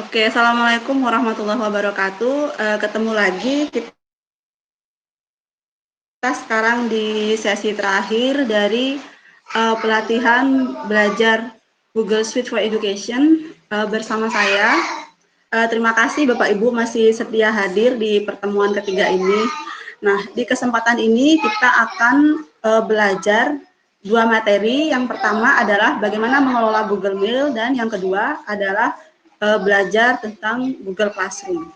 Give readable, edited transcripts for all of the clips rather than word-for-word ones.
Oke, Assalamualaikum warahmatullahi wabarakatuh. Ketemu lagi kita sekarang di sesi terakhir dari pelatihan belajar Google Suite for Education bersama saya. Terima kasih Bapak Ibu masih setia hadir di pertemuan ketiga ini. Nah, di kesempatan ini kita akan belajar dua materi. Yang pertama adalah bagaimana mengelola Google Mail dan yang kedua adalah belajar tentang Google Classroom.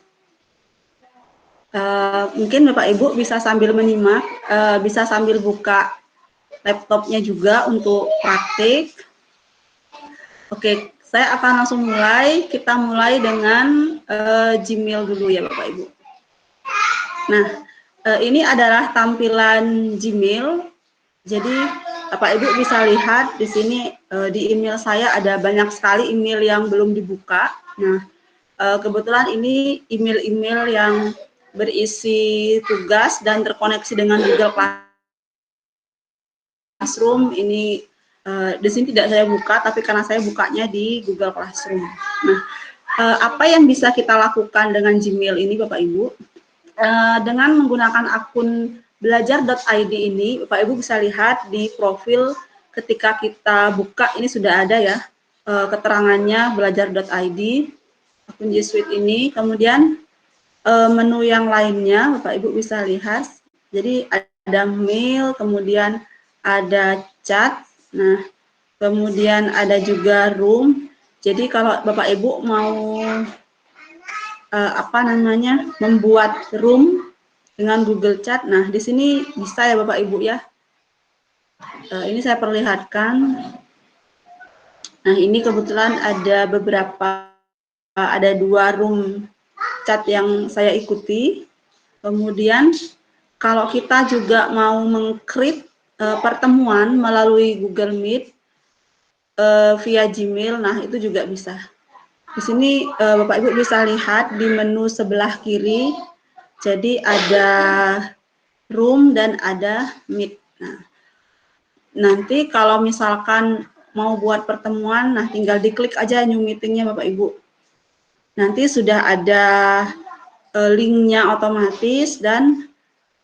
Mungkin Bapak Ibu bisa sambil menyimak, bisa sambil buka laptopnya juga untuk praktik. Oke, saya akan langsung mulai. Kita mulai dengan Gmail dulu ya Bapak Ibu. Nah, ini adalah tampilan Gmail. Jadi Bapak Ibu bisa lihat di sini di email saya ada banyak sekali email yang belum dibuka. Nah, kebetulan ini email-email yang berisi tugas dan terkoneksi dengan Google Classroom. Ini di sini tidak saya buka, tapi karena saya bukanya di Google Classroom. Nah, apa yang bisa kita lakukan dengan Gmail ini, Bapak Ibu? Dengan menggunakan akun belajar.id ini, Bapak Ibu bisa lihat di profil ketika kita buka ini sudah ada ya keterangannya belajar.id, akun G Suite ini. Kemudian menu yang lainnya Bapak Ibu bisa lihat. Jadi ada mail, kemudian ada chat, nah kemudian ada juga room. Jadi kalau Bapak Ibu mau membuat room dengan Google Chat, nah di sini bisa ya Bapak Ibu ya. Ini saya perlihatkan. Nah ini kebetulan ada ada dua room chat yang saya ikuti. Kemudian kalau kita juga mau meng-create pertemuan melalui Google Meet via Gmail, nah itu juga bisa. Di sini Bapak Ibu bisa lihat di menu sebelah kiri, jadi ada room dan ada meet. Nah, nanti kalau misalkan mau buat pertemuan, nah tinggal diklik aja new meetingnya Bapak Ibu. Nanti sudah ada linknya otomatis dan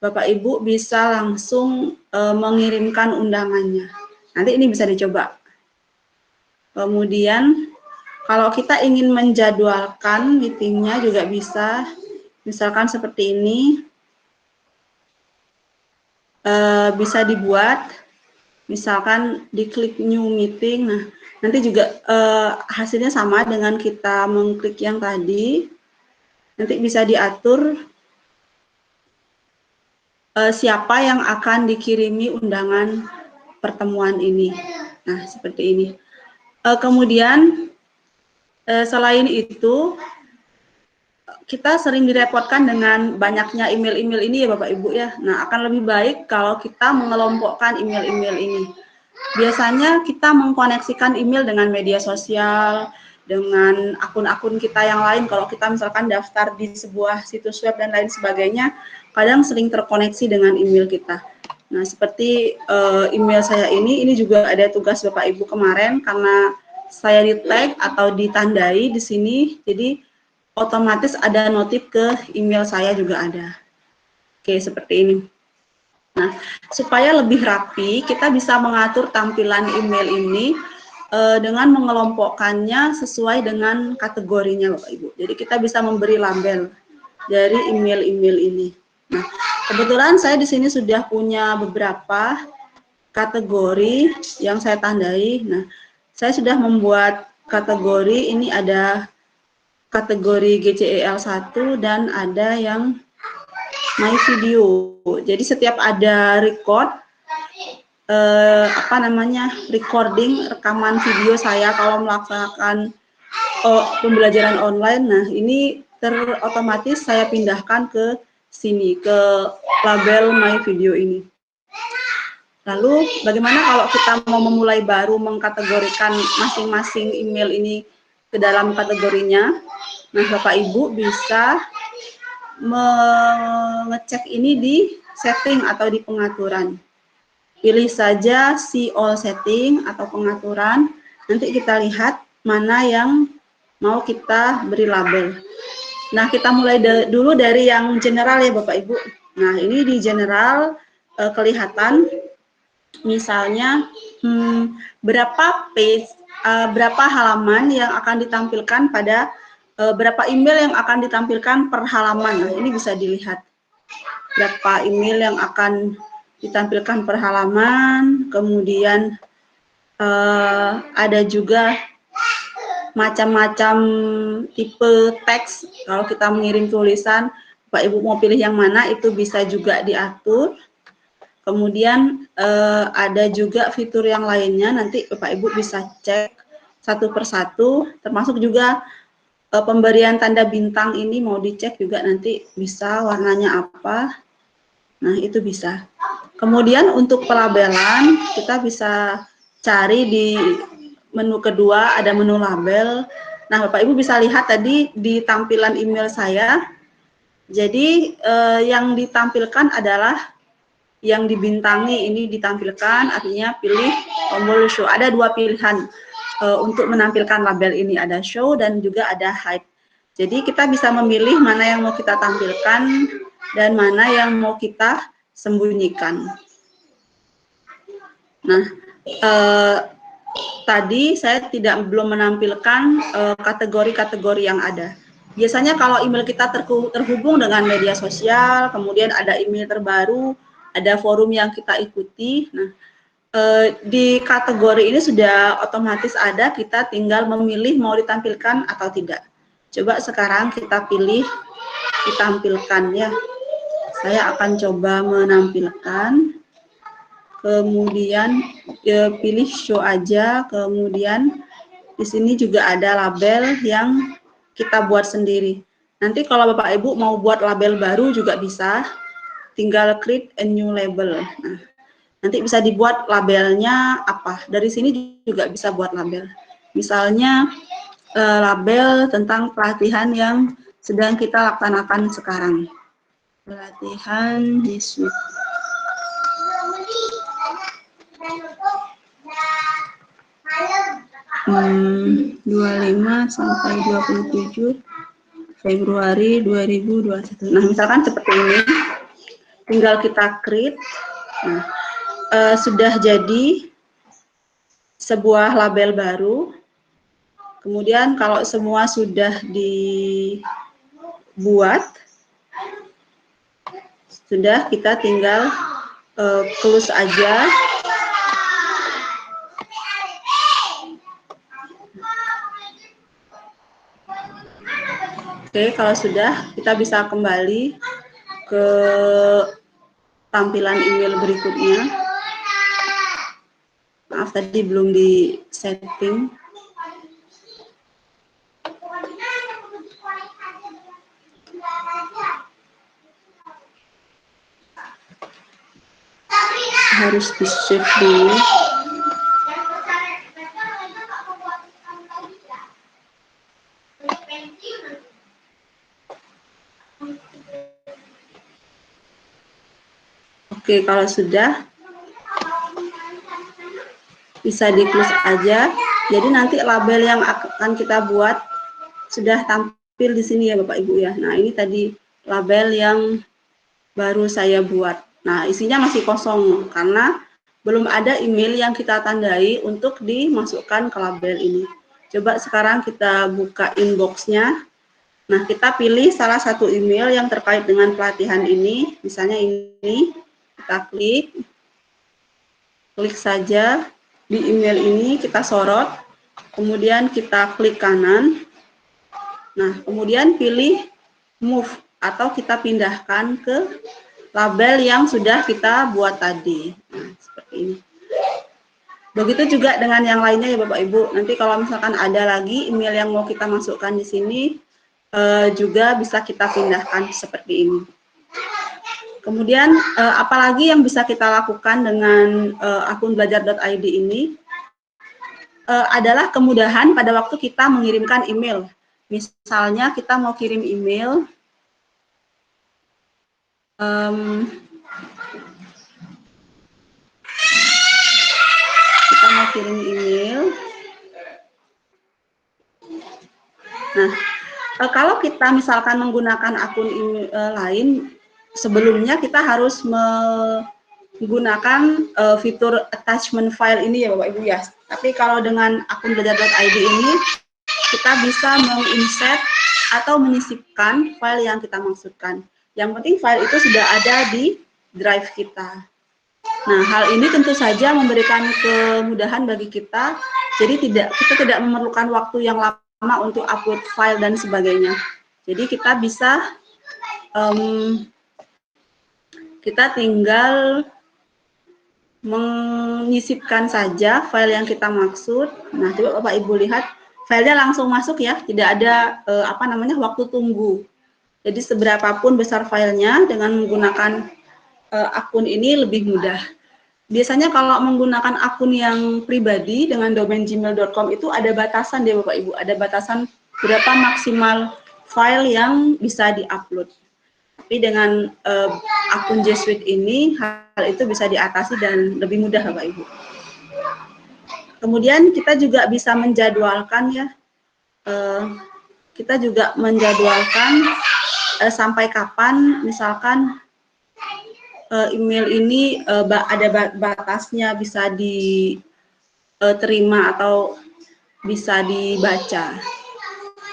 Bapak Ibu bisa langsung mengirimkan undangannya. Nanti ini bisa dicoba. Kemudian kalau kita ingin menjadwalkan meetingnya juga bisa, misalkan seperti ini, bisa dibuat, misalkan diklik new meeting, nah nanti juga hasilnya sama dengan kita mengklik yang tadi, nanti bisa diatur siapa yang akan dikirimi undangan pertemuan ini. Nah, seperti ini. Kemudian selain itu kita sering direpotkan dengan banyaknya email-email ini ya Bapak Ibu ya. Nah, akan lebih baik kalau kita mengelompokkan email-email ini. Biasanya kita mengkoneksikan email dengan media sosial, dengan akun-akun kita yang lain. Kalau kita misalkan daftar di sebuah situs web dan lain sebagainya, kadang sering terkoneksi dengan email kita. Nah, seperti email saya ini juga ada tugas Bapak Ibu kemarin karena saya di-tag atau ditandai di sini, jadi otomatis ada notif ke email saya juga ada. Oke, seperti ini. Nah, supaya lebih rapi, kita bisa mengatur tampilan email ini dengan mengelompokkannya sesuai dengan kategorinya, Bapak Ibu. Jadi kita bisa memberi label dari email-email ini. Nah, kebetulan saya di sini sudah punya beberapa kategori yang saya tandai. Nah, saya sudah membuat kategori, ini ada kategori GCEL 1 dan ada yang My Video. Jadi setiap ada recording rekaman video saya kalau melaksanakan pembelajaran online, nah ini otomatis saya pindahkan ke sini, ke label My Video ini. Lalu bagaimana kalau kita mau memulai baru mengkategorikan masing-masing email ini ke dalam kategorinya? Nah, Bapak Ibu bisa mengecek ini di setting atau di pengaturan. Pilih saja see all setting atau pengaturan. Nanti kita lihat mana yang mau kita beri label. Nah, kita mulai dulu dari yang general ya Bapak Ibu. Nah, ini di general kelihatan misalnya berapa page, berapa halaman yang akan ditampilkan pada berapa email yang akan ditampilkan per halaman. Nah, ini bisa dilihat berapa email yang akan ditampilkan per halaman, kemudian ada juga macam-macam tipe teks. Kalau kita mengirim tulisan, Bapak Ibu mau pilih yang mana, itu bisa juga diatur. Kemudian ada juga fitur yang lainnya, nanti Bapak Ibu bisa cek satu persatu, termasuk juga pemberian tanda bintang ini mau dicek juga nanti bisa warnanya apa. Nah, itu bisa. Kemudian untuk pelabelan, kita bisa cari di menu kedua, ada menu label. Nah, Bapak Ibu bisa lihat tadi di tampilan email saya. Jadi, yang ditampilkan adalah yang dibintangi ini ditampilkan, artinya pilih tombol show. Ada dua pilihan untuk menampilkan label ini, ada show dan juga ada hide. Jadi kita bisa memilih mana yang mau kita tampilkan dan mana yang mau kita sembunyikan. Nah, tadi saya belum menampilkan kategori-kategori yang ada. Biasanya kalau email kita terhubung dengan media sosial, kemudian ada email terbaru, ada forum yang kita ikuti. Nah, di kategori ini sudah otomatis ada, kita tinggal memilih mau ditampilkan atau tidak. Coba sekarang kita pilih ditampilkan ya. Saya akan coba menampilkan. Kemudian pilih show aja, kemudian di sini juga ada label yang kita buat sendiri. Nanti kalau Bapak Ibu mau buat label baru juga bisa, tinggal create a new label. Nah, nanti bisa dibuat labelnya apa. Dari sini juga bisa buat label. Misalnya label tentang pelatihan yang sedang kita laksanakan sekarang. Pelatihan this week. 25 sampai 27 Februari 2021. Nah, misalkan seperti ini, tinggal kita create. Nah, sudah jadi sebuah label baru. Kemudian kalau semua sudah dibuat, sudah kita tinggal close aja. Oke, kalau sudah, kita bisa kembali ke tampilan email berikutnya. Maaf, tadi belum di setting. Harus di save dulu. Oke, kalau sudah bisa di close aja. Jadi nanti label yang akan kita buat sudah tampil di sini ya Bapak Ibu ya. Nah, ini tadi label yang baru saya buat. Nah, isinya masih kosong karena belum ada email yang kita tandai untuk dimasukkan ke label ini. Coba sekarang kita buka inbox-nya. Nah, kita pilih salah satu email yang terkait dengan pelatihan ini. Misalnya ini, kita klik saja di email ini, kita sorot, kemudian kita klik kanan. Nah, kemudian pilih move atau kita pindahkan ke label yang sudah kita buat tadi. Nah, seperti ini. Begitu juga dengan yang lainnya ya Bapak Ibu. Nanti kalau misalkan ada lagi email yang mau kita masukkan di sini, juga bisa kita pindahkan seperti ini. Kemudian apalagi yang bisa kita lakukan dengan akun belajar.id ini adalah kemudahan pada waktu kita mengirimkan email. Misalnya kita mau kirim email, Nah, kalau kita misalkan menggunakan akun lain, sebelumnya kita harus menggunakan fitur attachment file ini ya Bapak Ibu ya. Tapi kalau dengan akun belajar.id ini, kita bisa menginsert atau menyisipkan file yang kita maksudkan. Yang penting file itu sudah ada di drive kita. Nah, hal ini tentu saja memberikan kemudahan bagi kita. Jadi kita tidak memerlukan waktu yang lama untuk upload file dan sebagainya. Jadi kita bisa kita tinggal menyisipkan saja file yang kita maksud. Nah, coba Bapak Ibu lihat, filenya langsung masuk ya, tidak ada waktu tunggu. Jadi seberapapun besar filenya dengan menggunakan akun ini lebih mudah. Biasanya kalau menggunakan akun yang pribadi dengan domain gmail.com itu ada batasan deh Bapak Ibu, ada batasan berapa maksimal file yang bisa diupload. Tapi dengan akun G Suite ini hal itu bisa diatasi dan lebih mudah Bapak Ibu. Kemudian kita juga bisa menjadwalkan ya, kita juga menjadwalkan sampai kapan misalkan email ini ada batasnya, bisa diterima atau bisa dibaca,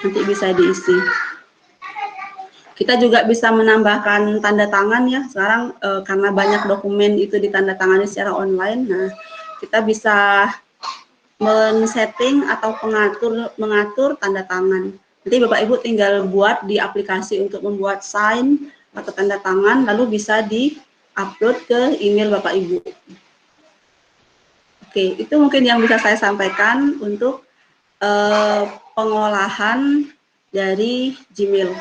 nanti bisa diisi. Kita juga bisa menambahkan tanda tangan ya, sekarang karena banyak dokumen itu ditandatangani secara online, nah kita bisa men-setting atau mengatur tanda tangan. Nanti Bapak Ibu tinggal buat di aplikasi untuk membuat sign atau tanda tangan, lalu bisa di-upload ke email Bapak Ibu. Oke, itu mungkin yang bisa saya sampaikan untuk pengolahan dari Gmail.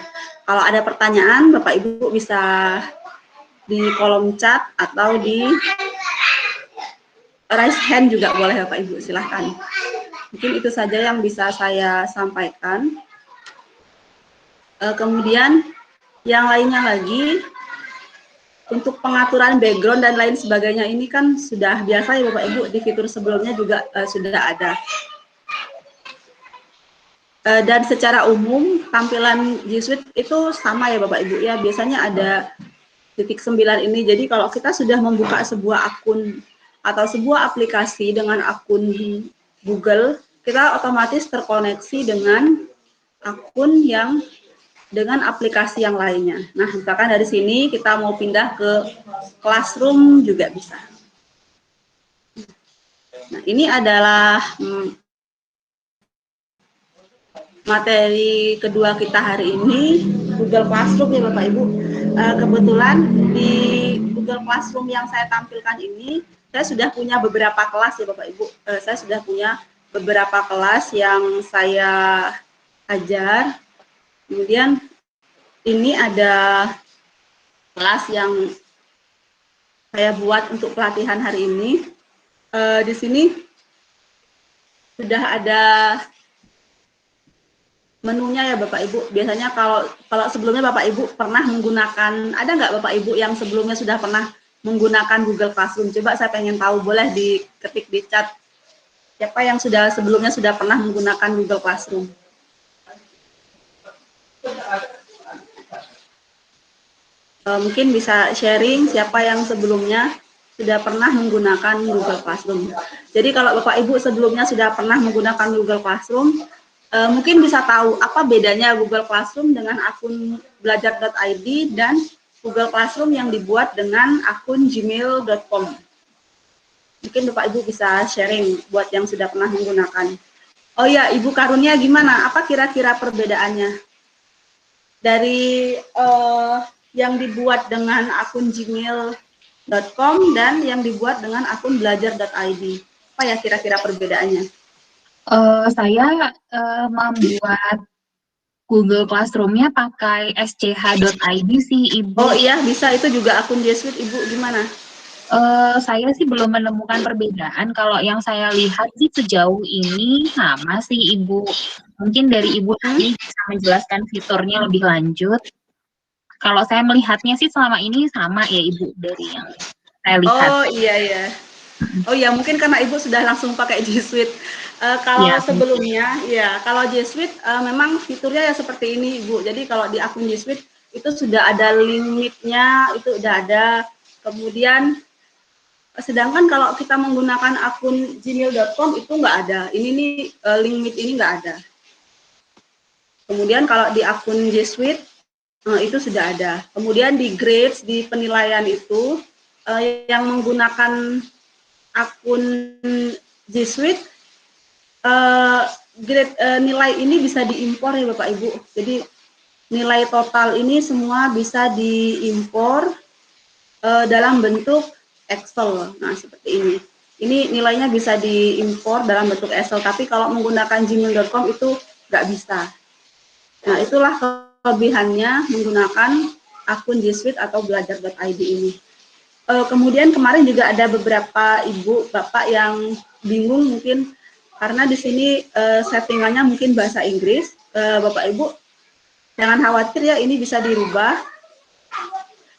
Kalau ada pertanyaan, Bapak Ibu bisa di kolom chat atau di raise hand juga boleh Bapak Ibu, silahkan. Mungkin itu saja yang bisa saya sampaikan. Kemudian yang lainnya lagi, untuk pengaturan background dan lain sebagainya ini kan sudah biasa ya Bapak Ibu, di fitur sebelumnya juga sudah ada. Dan secara umum tampilan G Suite itu sama ya Bapak Ibu ya, biasanya ada titik 9 ini. Jadi kalau kita sudah membuka sebuah akun atau sebuah aplikasi dengan akun Google, kita otomatis terkoneksi dengan akun yang dengan aplikasi yang lainnya. Nah, misalkan dari sini kita mau pindah ke Classroom juga bisa. Nah, ini adalah materi kedua kita hari ini, Google Classroom ya Bapak Ibu. Kebetulan di Google Classroom yang saya tampilkan ini, saya sudah punya beberapa kelas ya Bapak Ibu. Saya sudah punya beberapa kelas yang saya ajar. Kemudian ini ada kelas yang saya buat untuk pelatihan hari ini. Di sini sudah ada menunya ya Bapak Ibu. Biasanya kalau sebelumnya Bapak Ibu pernah menggunakan, ada nggak Bapak Ibu yang sebelumnya sudah pernah menggunakan Google Classroom? Coba saya pengen tahu, boleh diketik di chat. Siapa yang sebelumnya sudah pernah menggunakan Google Classroom? Mungkin bisa sharing siapa yang sebelumnya sudah pernah menggunakan Google Classroom. Jadi kalau Bapak Ibu sebelumnya sudah pernah menggunakan Google Classroom, mungkin bisa tahu apa bedanya Google Classroom dengan akun belajar.id dan Google Classroom yang dibuat dengan akun gmail.com. Mungkin Bapak Ibu bisa sharing buat yang sudah pernah menggunakan. Oh ya, Ibu Karunia gimana? Apa kira-kira perbedaannya dari yang dibuat dengan akun gmail.com dan yang dibuat dengan akun belajar.id? Apa ya kira-kira perbedaannya? Saya membuat Google Classroom-nya pakai sch.id sih Ibu. Oh iya, bisa, itu juga akun G Suite Ibu, gimana? Saya sih belum menemukan perbedaan. Kalau yang saya lihat sih sejauh ini sama sih Ibu. Mungkin dari Ibu nanti bisa menjelaskan fiturnya lebih lanjut. Kalau saya melihatnya sih selama ini sama ya Ibu dari yang saya lihat. Oh iya ya. Oh ya, mungkin karena Ibu sudah langsung pakai G Suite. Kalau Ya, sebelumnya, ya kalau G Suite memang fiturnya ya seperti ini, Ibu. Jadi kalau di akun G Suite itu sudah ada limitnya, itu udah ada. Kemudian sedangkan kalau kita menggunakan akun gmail.com itu nggak ada. Ini nih limit ini nggak ada. Kemudian kalau di akun G Suite itu sudah ada. Kemudian di grades, di penilaian itu yang menggunakan akun G Suite nilai ini bisa diimpor ya Bapak Ibu. Jadi nilai total ini semua bisa diimpor dalam bentuk Excel. Nah, seperti ini. Ini nilainya bisa diimpor dalam bentuk Excel, tapi kalau menggunakan gmail.com itu nggak bisa. Nah, itulah kelebihannya menggunakan akun G Suite atau belajar.id ini. Kemudian kemarin juga ada beberapa ibu bapak yang bingung mungkin karena di sini settingannya mungkin bahasa Inggris. Bapak ibu jangan khawatir ya, ini bisa dirubah.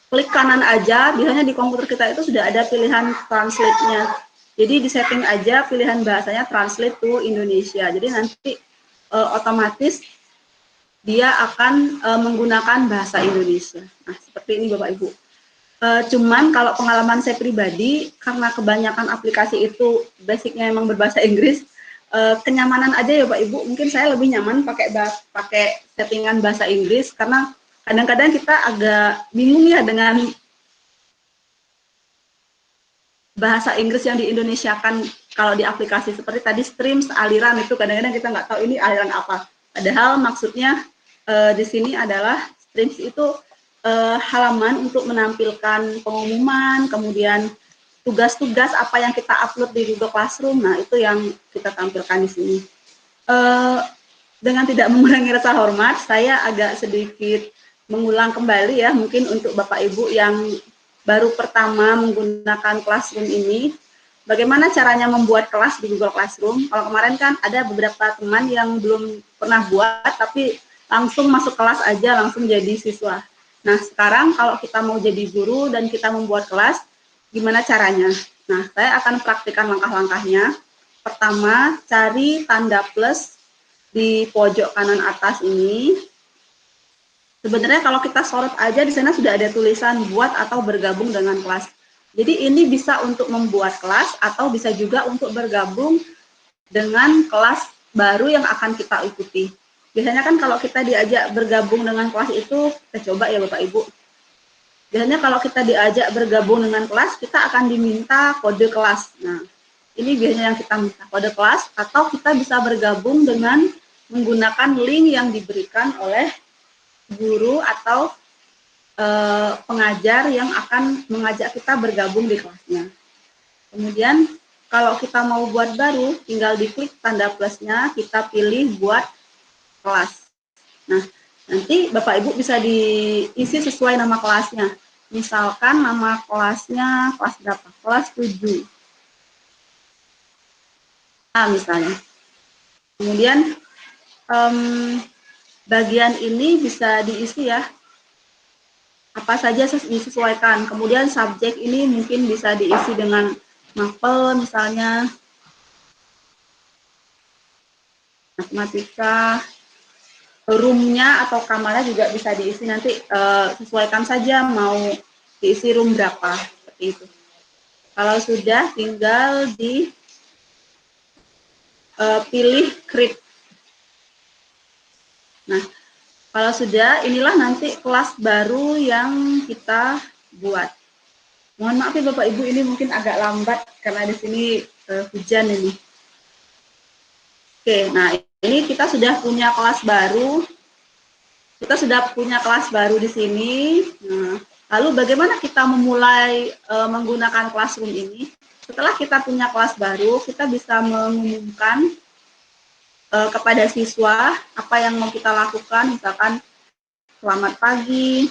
Klik kanan aja, biasanya di komputer kita itu sudah ada pilihan translate-nya. Jadi di setting aja pilihan bahasanya translate to Indonesia. Jadi nanti otomatis dia akan menggunakan bahasa Indonesia. Nah, seperti ini Bapak Ibu. Cuman kalau pengalaman saya pribadi, karena kebanyakan aplikasi itu basicnya memang berbahasa Inggris, kenyamanan aja ya Pak Ibu, mungkin saya lebih nyaman pakai settingan bahasa Inggris, karena kadang-kadang kita agak bingung ya dengan bahasa Inggris yang diindonesiakan kalau di aplikasi seperti tadi streams, aliran, itu kadang-kadang kita nggak tahu ini aliran apa. Padahal maksudnya di sini adalah streams itu halaman untuk menampilkan pengumuman, kemudian tugas-tugas apa yang kita upload di Google Classroom. Nah, itu yang kita tampilkan di sini. Dengan tidak mengurangi rasa hormat, saya agak sedikit mengulang kembali ya, mungkin untuk Bapak Ibu yang baru pertama menggunakan Classroom ini, bagaimana caranya membuat kelas di Google Classroom. Kalau kemarin kan ada beberapa teman yang belum pernah buat, tapi langsung masuk kelas aja, langsung jadi siswa. Nah, sekarang kalau kita mau jadi guru dan kita membuat kelas, gimana caranya? Nah, saya akan praktikkan langkah-langkahnya. Pertama, cari tanda plus di pojok kanan atas ini. Sebenarnya kalau kita sorot aja di sana sudah ada tulisan buat atau bergabung dengan kelas. Jadi ini bisa untuk membuat kelas atau bisa juga untuk bergabung dengan kelas baru yang akan kita ikuti. Biasanya kan kalau kita diajak bergabung dengan kelas itu, kita coba ya Bapak Ibu. Biasanya kalau kita diajak bergabung dengan kelas, kita akan diminta kode kelas. Nah, ini biasanya yang kita minta kode kelas, atau kita bisa bergabung dengan menggunakan link yang diberikan oleh guru atau pengajar yang akan mengajak kita bergabung di kelasnya. Kemudian kalau kita mau buat baru, tinggal diklik tanda plusnya, kita pilih buat kelas. Nah, nanti Bapak Ibu bisa diisi sesuai nama kelasnya. Misalkan nama kelasnya kelas berapa? Kelas 7. Nah, misalnya. Kemudian bagian ini bisa diisi ya, apa saja disesuaikan. Kemudian subjek ini mungkin bisa diisi dengan mapel misalnya, matematika, roomnya atau kamarnya juga bisa diisi, nanti sesuaikan saja mau diisi room berapa, seperti itu. Kalau sudah tinggal di pilih create. Nah, kalau sudah, inilah nanti kelas baru yang kita buat. Mohon maaf ya Bapak Ibu, ini mungkin agak lambat karena di sini hujan ini. Oke, nah ini kita sudah punya kelas baru. Kita sudah punya kelas baru di sini. Nah, lalu bagaimana kita memulai menggunakan Classroom ini? Setelah kita punya kelas baru, kita bisa mengumumkan kepada siswa apa yang mau kita lakukan, misalkan selamat pagi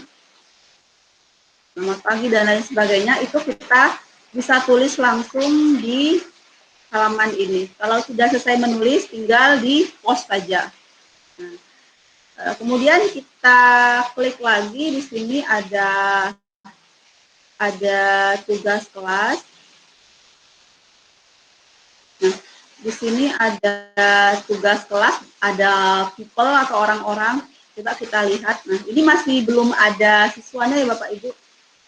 dan lain sebagainya, itu kita bisa tulis langsung di halaman ini. Kalau sudah selesai menulis, tinggal di post saja. Nah, kemudian kita klik lagi, di sini ada tugas kelas. Nah, di sini ada tugas kelas, ada people atau orang-orang. Coba kita lihat. Nah, ini masih belum ada siswanya ya Bapak Ibu.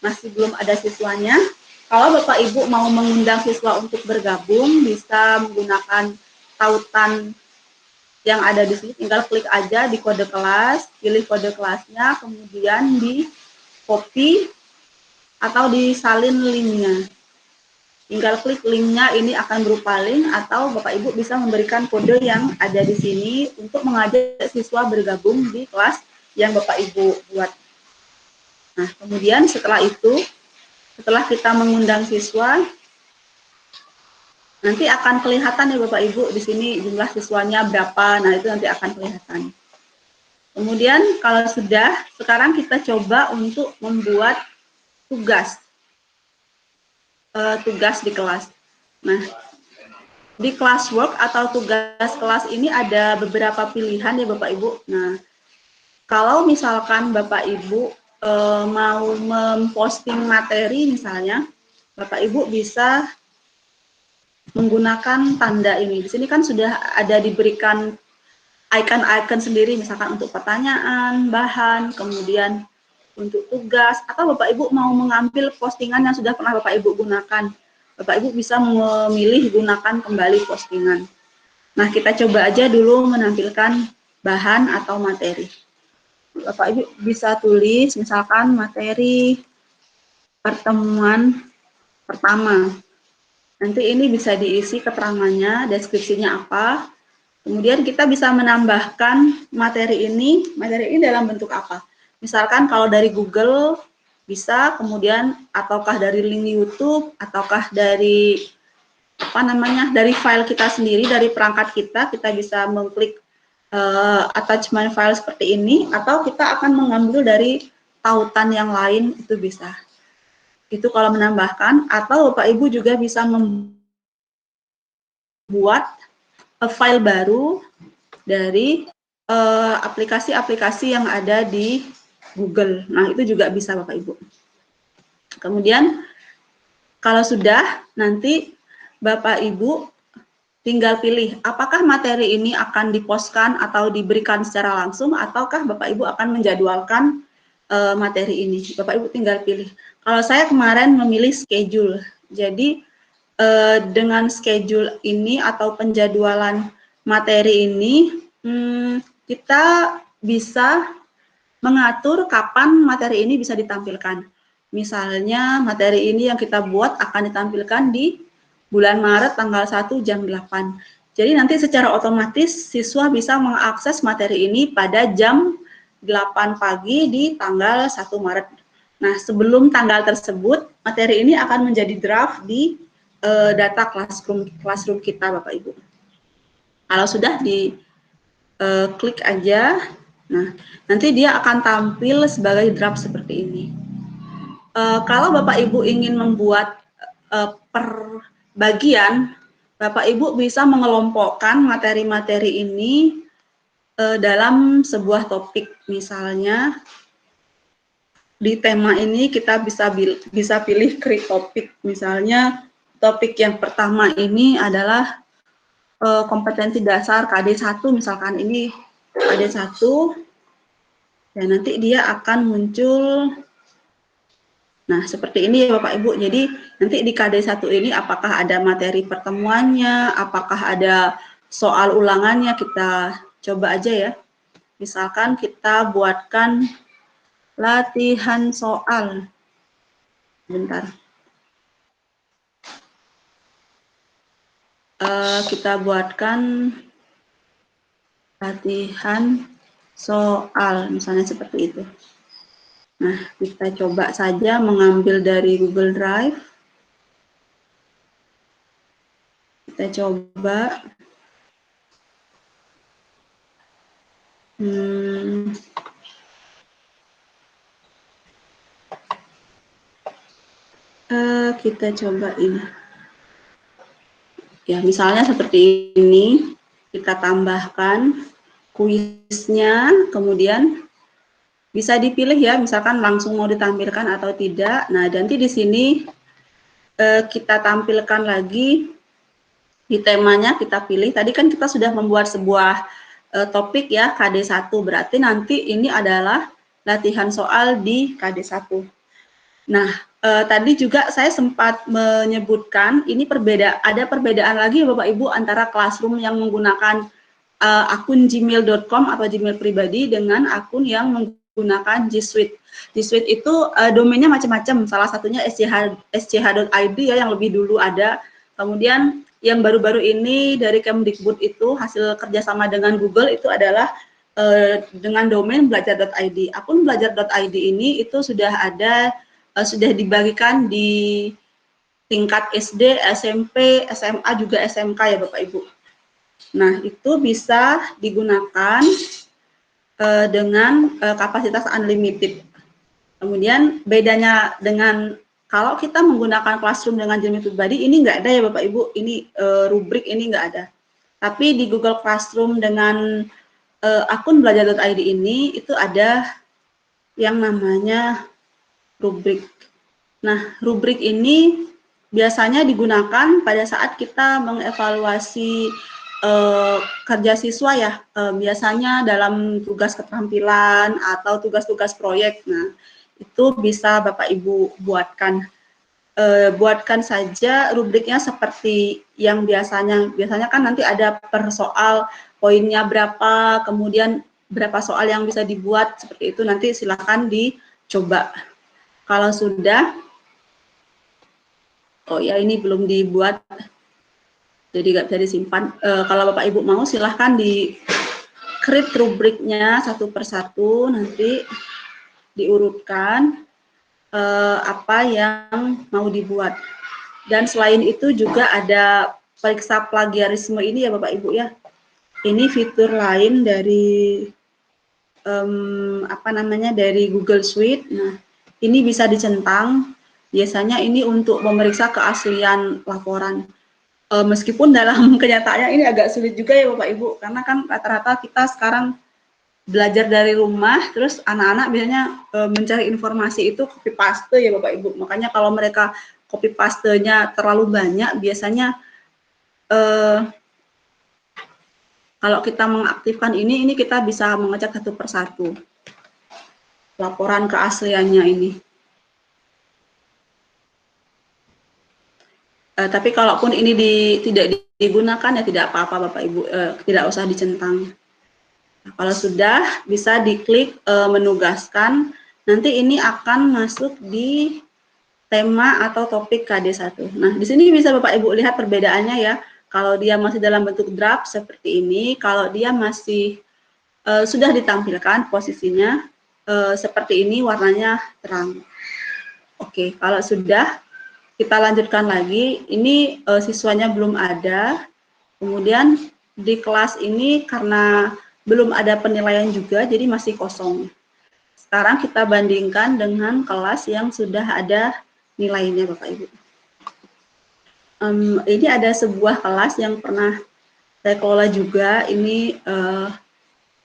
Masih belum ada siswanya. Kalau Bapak Ibu mau mengundang siswa untuk bergabung, bisa menggunakan tautan yang ada di sini. Tinggal klik aja di kode kelas, pilih kode kelasnya, kemudian di copy atau disalin linknya. Tinggal klik linknya, ini akan berupa link, atau Bapak Ibu bisa memberikan kode yang ada di sini untuk mengajak siswa bergabung di kelas yang Bapak Ibu buat. Nah, kemudian setelah itu, setelah kita mengundang siswa, nanti akan kelihatan ya Bapak Ibu di sini jumlah siswanya berapa. Nah, itu nanti akan kelihatan. Kemudian kalau sudah, sekarang kita coba untuk membuat tugas di kelas. Nah, di classwork atau tugas kelas ini ada beberapa pilihan ya Bapak Ibu. Nah, kalau misalkan Bapak Ibu mau memposting materi misalnya, Bapak Ibu bisa menggunakan tanda ini. Di sini kan sudah ada diberikan icon-icon sendiri, misalkan untuk pertanyaan, bahan, kemudian untuk tugas, atau Bapak Ibu mau mengambil postingan yang sudah pernah Bapak Ibu gunakan. Bapak Ibu bisa memilih gunakan kembali postingan. Nah, kita coba aja dulu menampilkan bahan atau materi. Bapak Ibu bisa tulis misalkan materi pertemuan pertama. Nanti ini bisa diisi keterangannya, deskripsinya apa. Kemudian kita bisa menambahkan materi ini dalam bentuk apa. Misalkan kalau dari Google bisa, kemudian ataukah dari link YouTube, ataukah dari dari file kita sendiri, dari perangkat kita bisa mengklik attachment file seperti ini, atau kita akan mengambil dari tautan yang lain, itu bisa. Itu kalau menambahkan, atau Bapak Ibu juga bisa membuat file baru dari aplikasi-aplikasi yang ada di Google. Nah, itu juga bisa Bapak Ibu. Kemudian kalau sudah, nanti Bapak Ibu tinggal pilih apakah materi ini akan dipostkan atau diberikan secara langsung, ataukah Bapak Ibu akan menjadwalkan materi ini. Bapak Ibu tinggal pilih. Kalau saya kemarin memilih schedule. Jadi dengan schedule ini atau penjadwalan materi ini, kita bisa mengatur kapan materi ini bisa ditampilkan. Misalnya materi ini yang kita buat akan ditampilkan di bulan Maret tanggal 1 jam 8. Jadi nanti secara otomatis siswa bisa mengakses materi ini pada jam 8 pagi di tanggal 1 Maret. Nah, sebelum tanggal tersebut, materi ini akan menjadi draft di data classroom kita, Bapak Ibu. Kalau sudah di klik aja, nah nanti dia akan tampil sebagai draft seperti ini. Kalau Bapak Ibu ingin membuat per bagian, Bapak Ibu bisa mengelompokkan materi-materi ini dalam sebuah topik. Misalnya di tema ini kita bisa pilih create topik. Misalnya topik yang pertama ini adalah kompetensi dasar KD1, misalkan ini KD1, dan nanti dia akan muncul. Nah, seperti ini ya Bapak Ibu. Jadi nanti di KD1 ini apakah ada materi pertemuannya, apakah ada soal ulangannya, kita coba aja ya. Misalkan kita buatkan latihan soal. Bentar. Kita buatkan latihan soal, misalnya seperti itu. Nah, kita coba saja mengambil dari Google Drive. Kita coba. Kita coba ini. Ya, misalnya seperti ini. Kita tambahkan kuisnya, kemudian bisa dipilih ya, misalkan langsung mau ditampilkan atau tidak. Nah, nanti di sini kita tampilkan lagi Di temanya kita pilih, tadi kan kita sudah membuat sebuah topik ya, KD1, berarti nanti ini adalah latihan soal di KD1. Nah, tadi juga saya sempat menyebutkan ini ada perbedaan lagi Bapak Ibu antara Classroom yang menggunakan akun gmail.com atau Gmail pribadi dengan akun yang menggunakan G Suite. G Suite itu domainnya macam-macam, salah satunya sch.id ya yang lebih dulu ada. Kemudian yang baru-baru ini dari Kemdikbud itu hasil kerjasama dengan Google itu adalah dengan domain belajar.id. Akun belajar.id ini itu sudah ada, sudah dibagikan di tingkat SD, SMP, SMA, juga SMK ya Bapak Ibu. Nah, itu bisa digunakan dengan kapasitas unlimited. Kemudian bedanya dengan kalau kita menggunakan Classroom dengan Gmail pribadi, ini nggak ada ya Bapak Ibu, ini rubrik ini nggak ada. Tapi di Google Classroom dengan akun belajar.id ini, itu ada yang namanya rubrik. Nah, rubrik ini biasanya digunakan pada saat kita mengevaluasi kerja siswa ya, biasanya dalam tugas keterampilan atau tugas-tugas proyek. Nah, itu bisa Bapak Ibu buatkan. Buatkan saja rubriknya seperti yang biasanya kan nanti ada per soal, poinnya berapa, kemudian berapa soal yang bisa dibuat, seperti itu nanti silakan dicoba. Kalau sudah, oh ya ini belum dibuat, jadi nggak bisa disimpan. Kalau Bapak Ibu mau silahkan di create rubriknya satu persatu, nanti diurutkan apa yang mau dibuat. Dan selain itu juga ada periksa plagiarisme ini ya Bapak Ibu ya. Ini fitur lain dari apa namanya, dari Google Suite. Nah, ini bisa dicentang. Biasanya ini untuk memeriksa keaslian laporan. Meskipun dalam kenyataannya ini agak sulit juga ya Bapak Ibu, karena kan rata-rata kita sekarang belajar dari rumah, terus anak-anak biasanya mencari informasi itu copy paste ya Bapak Ibu. Makanya kalau mereka copy paste-nya terlalu banyak, biasanya kalau kita mengaktifkan ini kita bisa mengecek satu persatu laporan keasliannya ini. Tapi kalaupun ini tidak digunakan ya tidak apa-apa Bapak Ibu, tidak usah dicentang. Nah, kalau sudah bisa diklik menugaskan, nanti ini akan masuk di tema atau topik KD1. Nah, di sini bisa Bapak Ibu lihat perbedaannya ya. Kalau dia masih dalam bentuk draft seperti ini, kalau dia masih sudah ditampilkan posisinya seperti ini, warnanya terang. Oke, kalau sudah, kita lanjutkan lagi. Ini siswanya belum ada. Kemudian di kelas ini karena belum ada penilaian juga, jadi masih kosong. Sekarang kita bandingkan dengan kelas yang sudah ada nilainya Bapak Ibu. Ini ada sebuah kelas yang pernah saya kelola juga. Ini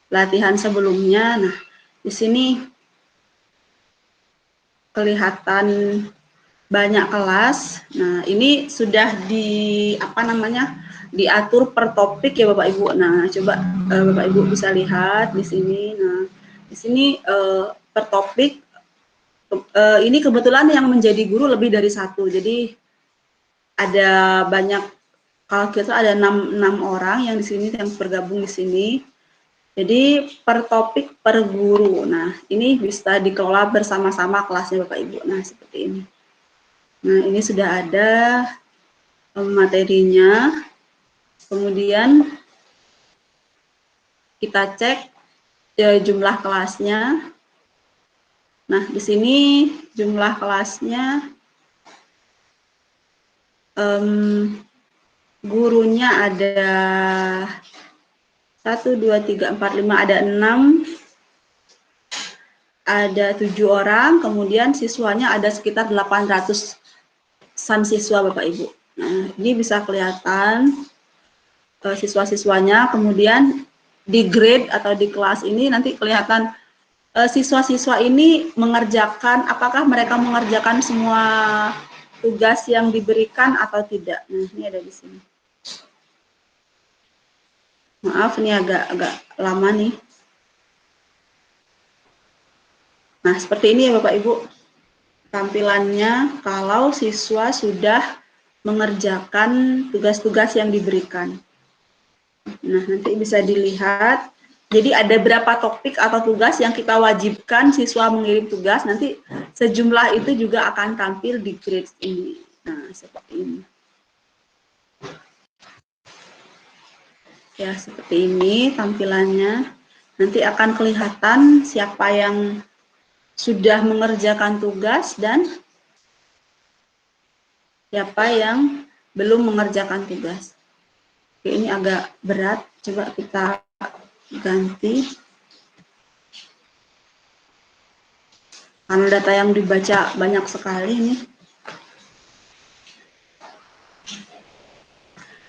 latihan sebelumnya. Nah, di sini kelihatan banyak kelas. Nah, ini sudah diatur per topik ya Bapak Ibu. Nah, coba Bapak Ibu bisa lihat di sini. Nah, di sini per topik ini kebetulan yang menjadi guru lebih dari satu. Jadi ada banyak, kalau kita ada 6 orang yang di sini yang bergabung di sini. Jadi per topik per guru. Nah, ini bisa dikelola bersama-sama kelasnya Bapak Ibu. Nah, seperti ini. Nah, ini sudah ada materinya. Kemudian kita cek jumlah kelasnya. Nah, di sini jumlah kelasnya gurunya ada 1, 2, 3, 4, 5, ada 6, ada 7 orang, kemudian siswanya ada sekitar 800-an siswa Bapak Ibu. Nah, ini bisa kelihatan siswa-siswanya, kemudian di grade atau di kelas ini nanti kelihatan siswa-siswa ini mengerjakan, apakah mereka mengerjakan semua tugas yang diberikan atau tidak. Nah, ini ada di sini. Maaf, ini agak lama nih. Nah, seperti ini ya Bapak Ibu. Tampilannya kalau siswa sudah mengerjakan tugas-tugas yang diberikan. Nah, nanti bisa dilihat. Jadi ada berapa topik atau tugas yang kita wajibkan siswa mengirim tugas. Nanti sejumlah itu juga akan tampil di grades ini. Nah, seperti ini. Ya, seperti ini tampilannya. Nanti akan kelihatan siapa yang sudah mengerjakan tugas dan siapa yang belum mengerjakan tugas. Oke, ini agak berat. Coba kita ganti. Karena data yang dibaca banyak sekali ini.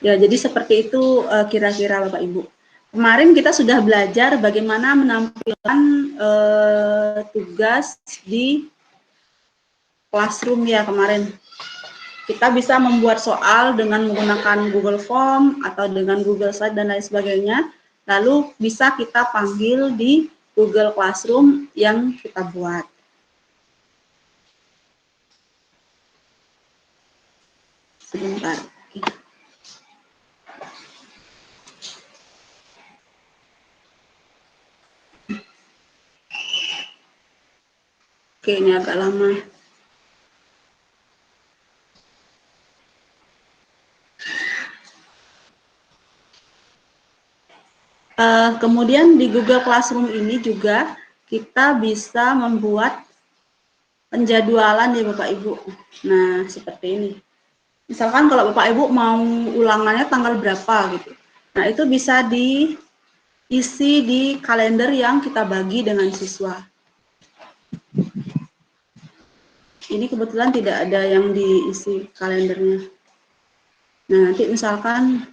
Ya, jadi seperti itu kira-kira Bapak Ibu. Kemarin kita sudah belajar bagaimana menampilkan tugas di Classroom ya kemarin. Kita bisa membuat soal dengan menggunakan Google Form atau dengan Google Slide dan lain sebagainya. Lalu bisa kita panggil di Google Classroom yang kita buat. Sebentar. Oke, ini agak lama. Kemudian di Google Classroom ini juga kita bisa membuat penjadwalan ya Bapak Ibu. Nah, seperti ini. Misalkan kalau Bapak Ibu mau ulangannya tanggal berapa gitu. Nah, itu bisa diisi di kalender yang kita bagi dengan siswa. Ini kebetulan tidak ada yang diisi kalendernya. Nah, nanti misalkan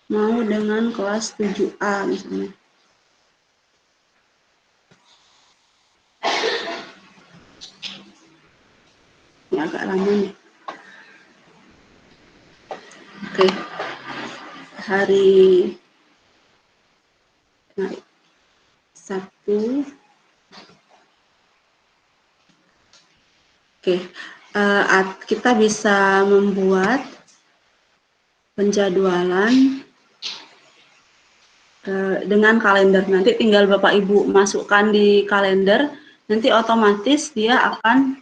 mau dengan kelas 7A misalnya. Ini agak lama nih. Oke. Hari Sabtu. Oke. Kita bisa membuat penjadwalan dengan kalender. Nanti tinggal Bapak Ibu masukkan di kalender, nanti otomatis dia akan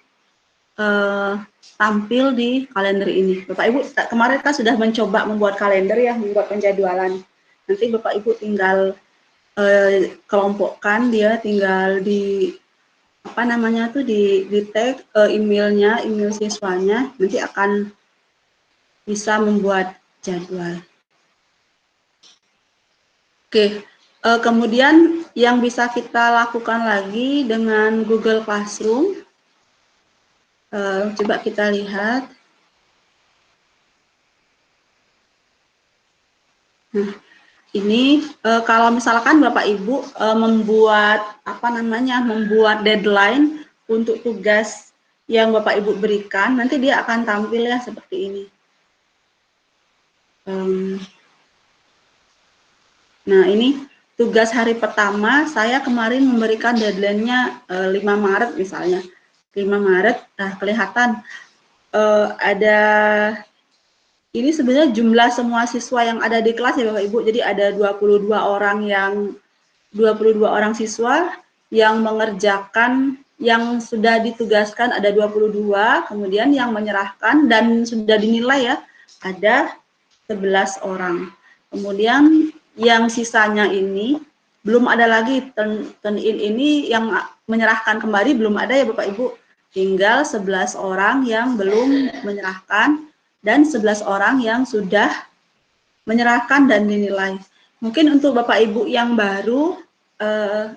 tampil di kalender ini. Bapak Ibu kemarin kan sudah mencoba membuat kalender ya, membuat penjadwalan. Nanti Bapak Ibu tinggal kelompokkan dia, tinggal di apa namanya tuh di tag emailnya, email siswanya, nanti akan bisa membuat jadwal. Oke, kemudian yang bisa kita lakukan lagi dengan Google Classroom, coba kita lihat. Nah, ini kalau misalkan Bapak Ibu membuat apa namanya, membuat deadline untuk tugas yang Bapak Ibu berikan, nanti dia akan tampil ya seperti ini. Nah, ini tugas hari pertama, saya kemarin memberikan deadline-nya 5 Maret misalnya. 5 Maret, nah kelihatan ada, ini sebenarnya jumlah semua siswa yang ada di kelas ya Bapak Ibu, jadi ada 22 orang siswa yang mengerjakan, yang sudah ditugaskan ada 22, kemudian yang menyerahkan dan sudah dinilai ya, ada 11 orang. Kemudian yang sisanya ini belum ada lagi turn in ini yang menyerahkan kembali belum ada ya Bapak Ibu. Tinggal 11 orang yang belum menyerahkan dan 11 orang yang sudah menyerahkan dan dinilai. Mungkin untuk Bapak Ibu yang baru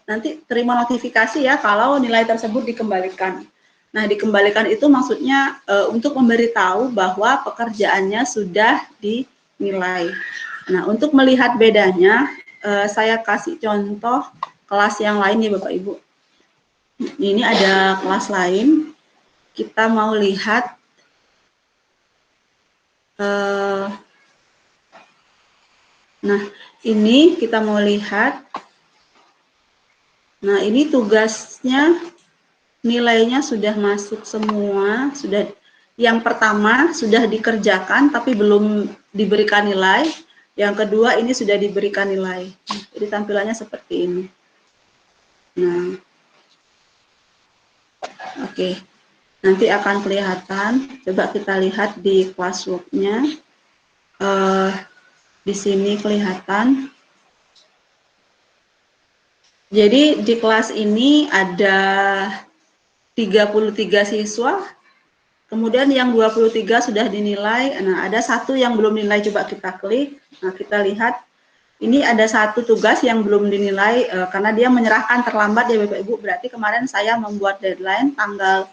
nanti terima notifikasi ya kalau nilai tersebut dikembalikan. Nah, dikembalikan itu maksudnya untuk memberitahu bahwa pekerjaannya sudah dinilai. Nah, untuk melihat bedanya, saya kasih contoh kelas yang lain ya Bapak Ibu. Ini ada kelas lain, kita mau lihat Nah, ini kita mau lihat. Nah, ini tugasnya, nilainya sudah masuk semua, sudah yang pertama sudah dikerjakan tapi belum diberikan nilai, yang kedua ini sudah diberikan nilai. Jadi tampilannya seperti ini. Nah, oke. Nanti akan kelihatan, coba kita lihat di classwork-nya. Di sini kelihatan. Jadi di kelas ini ada 33 siswa, kemudian yang 23 sudah dinilai. Nah, ada satu yang belum dinilai, coba kita klik. Nah, kita lihat ini ada satu tugas yang belum dinilai karena dia menyerahkan terlambat ya Bapak Ibu. Berarti kemarin saya membuat deadline tanggal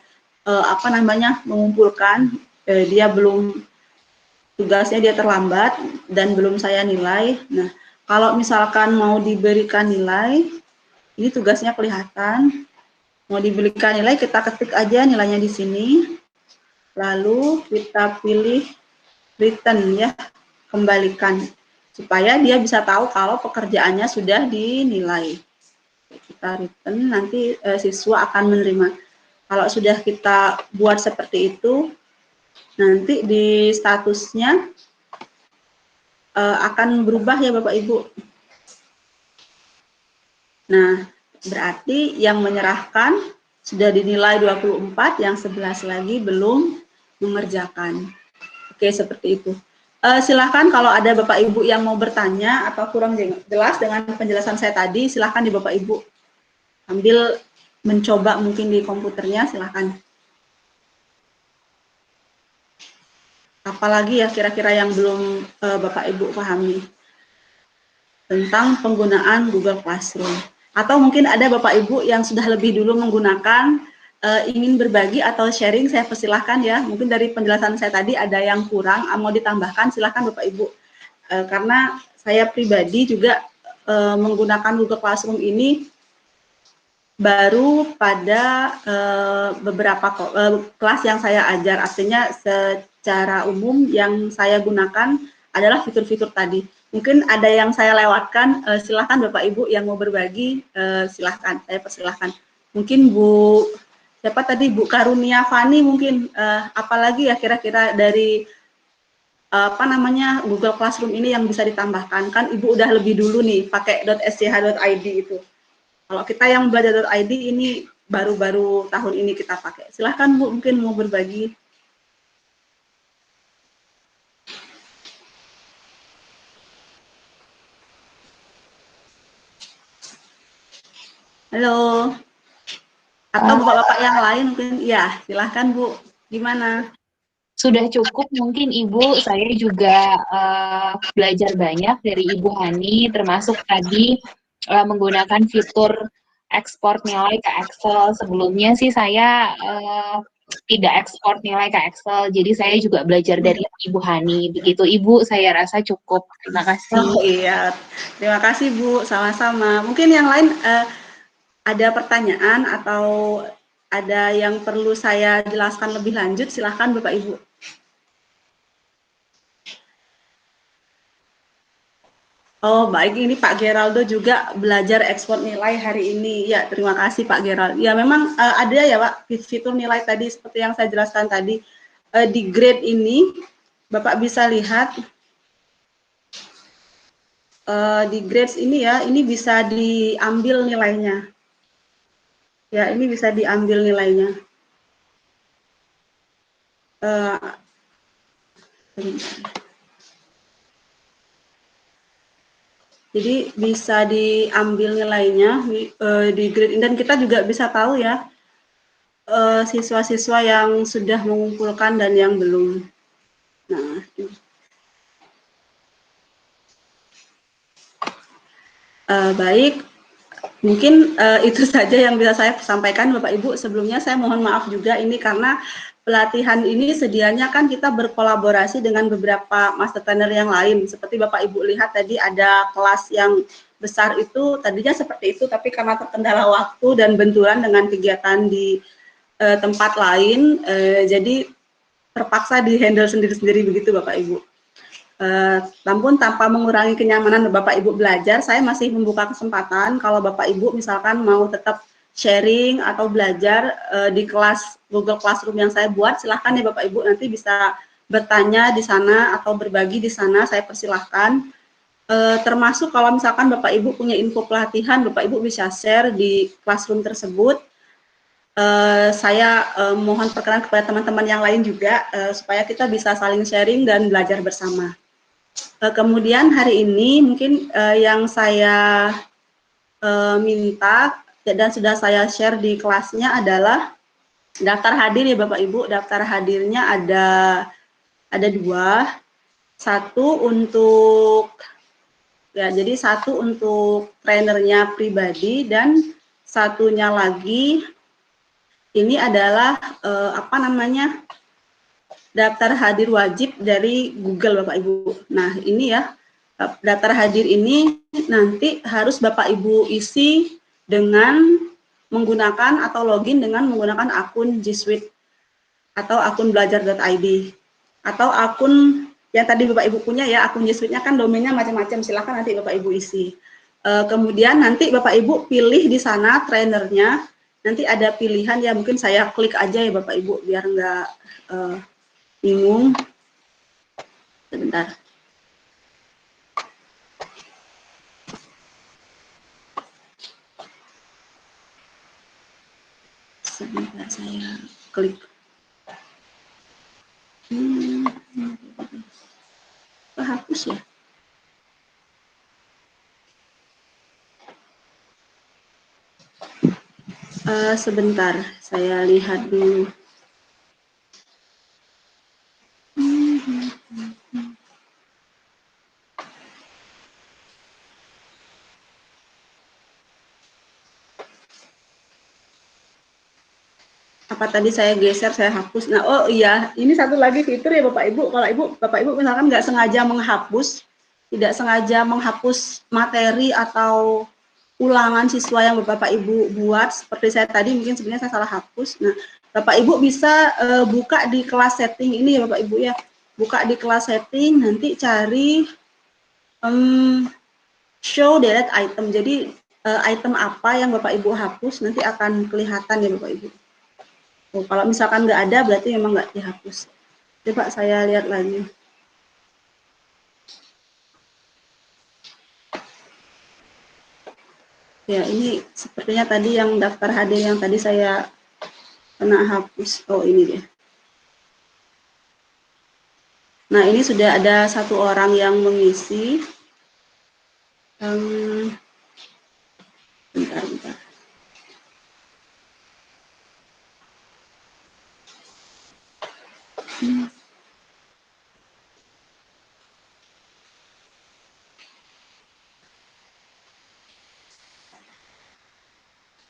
mengumpulkan, dia belum, tugasnya dia terlambat dan belum saya nilai. Nah, kalau misalkan mau diberikan nilai, ini tugasnya kelihatan. Mau diberikan nilai, kita ketik aja nilainya di sini. Lalu kita pilih return ya, kembalikan. Supaya dia bisa tahu kalau pekerjaannya sudah dinilai. Kita return, nanti siswa akan menerima. Kalau sudah kita buat seperti itu, nanti di statusnya akan berubah ya Bapak Ibu. Nah, berarti yang menyerahkan sudah dinilai 24, yang 11 lagi belum mengerjakan. Oke, seperti itu. Silahkan kalau ada Bapak Ibu yang mau bertanya atau kurang jelas dengan penjelasan saya tadi, silahkan di Bapak Ibu sambil mencoba mungkin di komputernya, silahkan. Apalagi ya kira-kira yang belum Bapak Ibu pahami tentang penggunaan Google Classroom. Atau mungkin ada Bapak Ibu yang sudah lebih dulu menggunakan, ingin berbagi atau sharing, saya persilahkan ya. Mungkin dari penjelasan saya tadi ada yang kurang, mau ditambahkan, silahkan Bapak Ibu. Karena saya pribadi juga menggunakan Google Classroom ini baru pada beberapa kelas yang saya ajar, artinya secara umum yang saya gunakan adalah fitur-fitur tadi. Mungkin ada yang saya lewatkan, silahkan Bapak Ibu yang mau berbagi, silahkan, saya persilahkan. Mungkin Bu, siapa tadi, Bu Karunia Fani mungkin, apalagi ya kira-kira dari Google Classroom ini yang bisa ditambahkan. Kan Ibu udah lebih dulu nih pakai .sch.id itu. Kalau kita yang belajar.id ini baru-baru tahun ini kita pakai. Silahkan Bu, mungkin mau berbagi. Halo. Atau Bapak-Bapak yang lain mungkin, ya silahkan Bu. Gimana? Sudah cukup mungkin Ibu, saya juga belajar banyak dari Ibu Hani, termasuk tadi menggunakan fitur ekspor nilai ke Excel. Sebelumnya sih saya tidak ekspor nilai ke Excel, jadi saya juga belajar dari Ibu Hani. Begitu Ibu, saya rasa cukup. Terima kasih. Oh iya, terima kasih Bu, sama-sama. Mungkin yang lain ada pertanyaan atau ada yang perlu saya jelaskan lebih lanjut, silahkan Bapak Ibu. Oh baik, ini Pak Geraldo juga belajar ekspor nilai hari ini. Ya, terima kasih Pak Geraldo. Ya memang ada ya Pak fitur nilai tadi seperti yang saya jelaskan tadi. Di grade ini Bapak bisa lihat di grades ini ya, ini bisa diambil nilainya. Ya, ini bisa diambil nilainya. Jadi bisa diambil nilainya di grade, dan kita juga bisa tahu ya siswa-siswa yang sudah mengumpulkan dan yang belum. Nah, baik, mungkin itu saja yang bisa saya sampaikan Bapak Ibu. Sebelumnya saya mohon maaf juga ini karena pelatihan ini sedianya kan kita berkolaborasi dengan beberapa master trainer yang lain. Seperti Bapak Ibu lihat tadi ada kelas yang besar itu, tadinya seperti itu, tapi karena terkendala waktu dan benturan dengan kegiatan di tempat lain, jadi terpaksa di handle sendiri-sendiri begitu Bapak Ibu. Namun tanpa mengurangi kenyamanan Bapak Ibu belajar, saya masih membuka kesempatan kalau Bapak Ibu misalkan mau tetap sharing atau belajar di kelas Google Classroom yang saya buat, silahkan ya Bapak Ibu, nanti bisa bertanya di sana atau berbagi di sana, saya persilahkan. Termasuk kalau misalkan Bapak Ibu punya info pelatihan, Bapak Ibu bisa share di classroom tersebut. Saya mohon perkenan kepada teman-teman yang lain juga supaya kita bisa saling sharing dan belajar bersama. Kemudian hari ini mungkin yang saya minta dan sudah saya share di kelasnya adalah daftar hadir ya Bapak Ibu. Daftar hadirnya ada 2, satu untuk jadi satu untuk trainernya pribadi dan satunya lagi ini adalah apa namanya, daftar hadir wajib dari Google Bapak Ibu. Nah ini ya, daftar hadir ini nanti harus Bapak Ibu isi dengan menggunakan atau login dengan menggunakan akun G Suite atau akun belajar.id atau akun yang tadi Bapak Ibu punya ya, akun G Suite-nya kan domainnya macam-macam, silahkan nanti Bapak Ibu isi. Kemudian nanti Bapak Ibu pilih di sana trainernya, nanti ada pilihan ya, mungkin saya klik aja ya Bapak Ibu biar nggak bingung. Sebentar. Sebentar saya klik. Hapus ya. Sebentar, saya lihat dulu. Apa tadi saya geser, saya hapus. Nah, oh iya, ini satu lagi fitur ya Bapak Ibu. Kalau Bapak Ibu misalkan nggak sengaja menghapus, tidak sengaja menghapus materi atau ulangan siswa yang Bapak Ibu buat, seperti saya tadi mungkin sebenarnya saya salah hapus. Nah, Bapak Ibu bisa buka di kelas setting ini ya Bapak Ibu ya. Buka di kelas setting, nanti cari show delete item. Jadi item apa yang Bapak Ibu hapus nanti akan kelihatan ya Bapak Ibu. Oh, kalau misalkan nggak ada, berarti memang nggak dihapus. Coba saya lihat lagi. Ya, ini sepertinya tadi yang daftar hadir yang tadi saya kena hapus. Oh, ini dia. Nah, ini sudah ada satu orang yang mengisi. Bentar.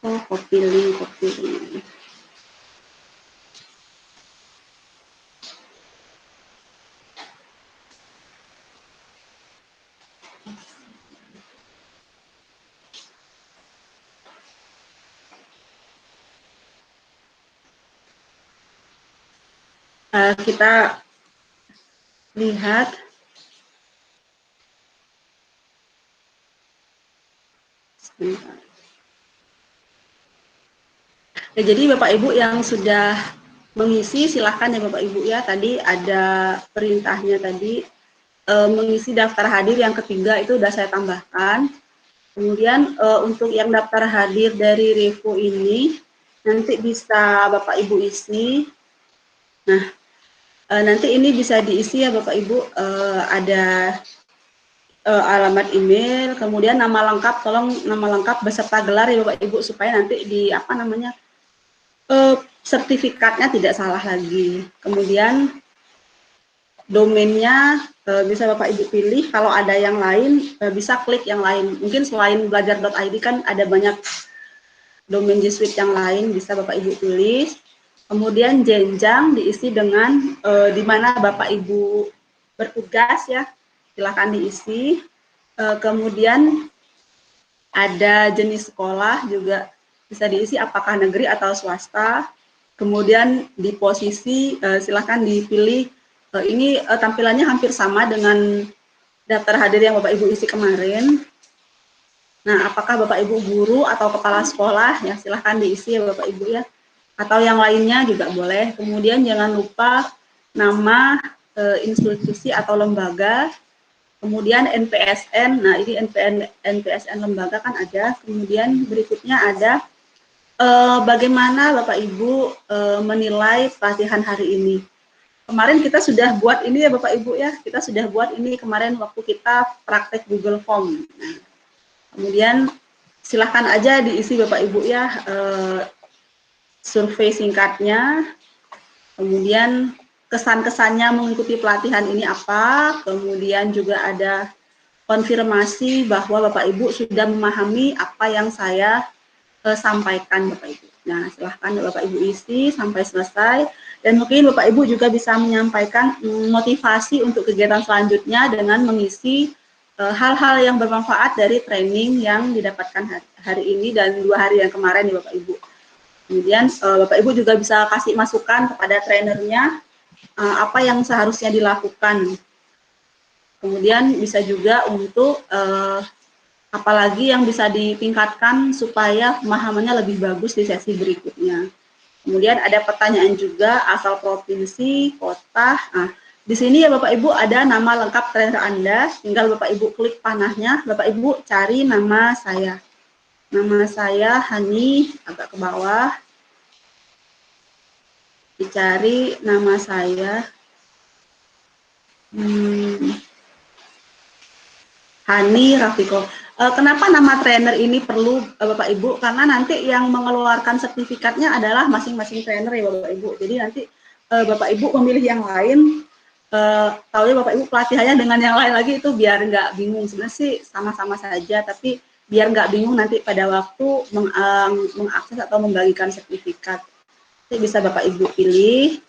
Oh, copy link. Kita lihat. Sebentar. Ya, jadi Bapak Ibu yang sudah mengisi silahkan ya Bapak Ibu ya. Tadi ada perintahnya tadi mengisi daftar hadir yang ketiga itu sudah saya tambahkan. Kemudian untuk yang daftar hadir dari Revo ini nanti bisa Bapak Ibu isi. Nah, nanti ini bisa diisi ya Bapak Ibu, ada alamat email, kemudian nama lengkap, tolong nama lengkap beserta gelar ya Bapak Ibu supaya nanti di apa namanya sertifikatnya tidak salah lagi. Kemudian domainnya bisa Bapak Ibu pilih, kalau ada yang lain bisa klik yang lain. Mungkin selain belajar.id kan ada banyak domain G Suite yang lain, bisa Bapak Ibu tulis. Kemudian jenjang diisi dengan di mana Bapak Ibu bertugas ya, silakan diisi. Kemudian ada jenis sekolah juga bisa diisi apakah negeri atau swasta. Kemudian di posisi silakan dipilih Ini tampilannya hampir sama dengan daftar hadir yang Bapak Ibu isi kemarin. Nah, apakah Bapak Ibu guru atau kepala sekolah, ya silahkan diisi ya Bapak Ibu ya. Atau yang lainnya juga boleh. Kemudian jangan lupa nama institusi atau lembaga, kemudian NPSN. Nah, ini NPSN lembaga kan ada. Kemudian berikutnya ada bagaimana Bapak Ibu menilai pelatihan hari ini. Kemarin kita sudah buat ini ya Bapak Ibu ya, kita sudah buat ini kemarin waktu kita praktek Google Form. Nah, kemudian silahkan aja diisi Bapak Ibu ya survei singkatnya, kemudian kesan-kesannya mengikuti pelatihan ini apa, kemudian juga ada konfirmasi bahwa Bapak Ibu sudah memahami apa yang saya sampaikan Bapak Ibu. Nah, silahkan Bapak Ibu isi sampai selesai. Dan mungkin Bapak Ibu juga bisa menyampaikan motivasi untuk kegiatan selanjutnya dengan mengisi hal-hal yang bermanfaat dari training yang didapatkan hari ini dan 2 hari yang kemarin ya Bapak Ibu. Kemudian Bapak Ibu juga bisa kasih masukan kepada trainernya apa yang seharusnya dilakukan. Kemudian bisa juga untuk apalagi yang bisa ditingkatkan supaya pemahamannya lebih bagus di sesi berikutnya. Kemudian ada pertanyaan juga asal provinsi, kota. Nah, di sini ya Bapak Ibu ada nama lengkap trainer Anda, tinggal Bapak Ibu klik panahnya, Bapak Ibu cari nama saya. Nama saya Hani, agak ke bawah. Dicari nama saya. Hani Rafiko. Kenapa nama trainer ini perlu Bapak Ibu? Karena nanti yang mengeluarkan sertifikatnya adalah masing-masing trainer ya Bapak Ibu. Jadi nanti Bapak Ibu memilih yang lain, tahu ya Bapak Ibu pelatihannya dengan yang lain lagi itu biar nggak bingung. Sebenarnya sih sama-sama saja, tapi biar nggak bingung nanti pada waktu mengakses atau membagikan sertifikat. Jadi bisa Bapak Ibu pilih.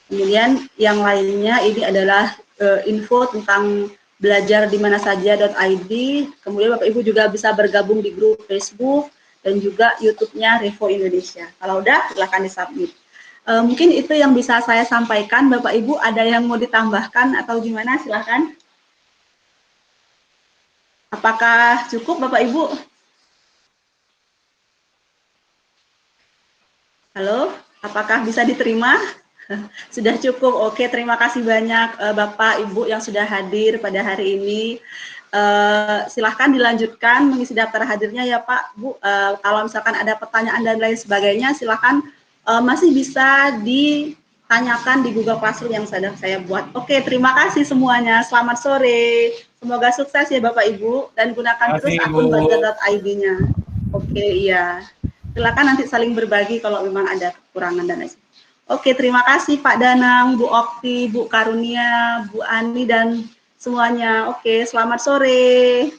Kemudian yang lainnya ini adalah info tentang belajar di mana saja.id. Kemudian Bapak Ibu juga bisa bergabung di grup Facebook dan juga YouTube-nya Revo Indonesia. Kalau udah, silahkan disubmit. Mungkin itu yang bisa saya sampaikan. Bapak Ibu ada yang mau ditambahkan atau gimana? Silahkan. Apakah cukup Bapak Ibu? Halo, apakah bisa diterima? Sudah cukup. Oke, terima kasih banyak Bapak Ibu yang sudah hadir pada hari ini. Silahkan dilanjutkan mengisi daftar hadirnya ya Pak Bu. Kalau misalkan ada pertanyaan dan lain sebagainya, silahkan masih bisa ditanyakan di Google Classroom yang sedang saya buat. Oke, terima kasih semuanya. Selamat sore. Semoga sukses ya Bapak Ibu dan gunakan terus akun belajar.id-nya. Oke, iya. Silakan nanti saling berbagi kalau memang ada kekurangan dan lain sebagainya. Oke, terima kasih Pak Danang, Bu Okti, Bu Karunia, Bu Ani, dan semuanya. Oke, selamat sore.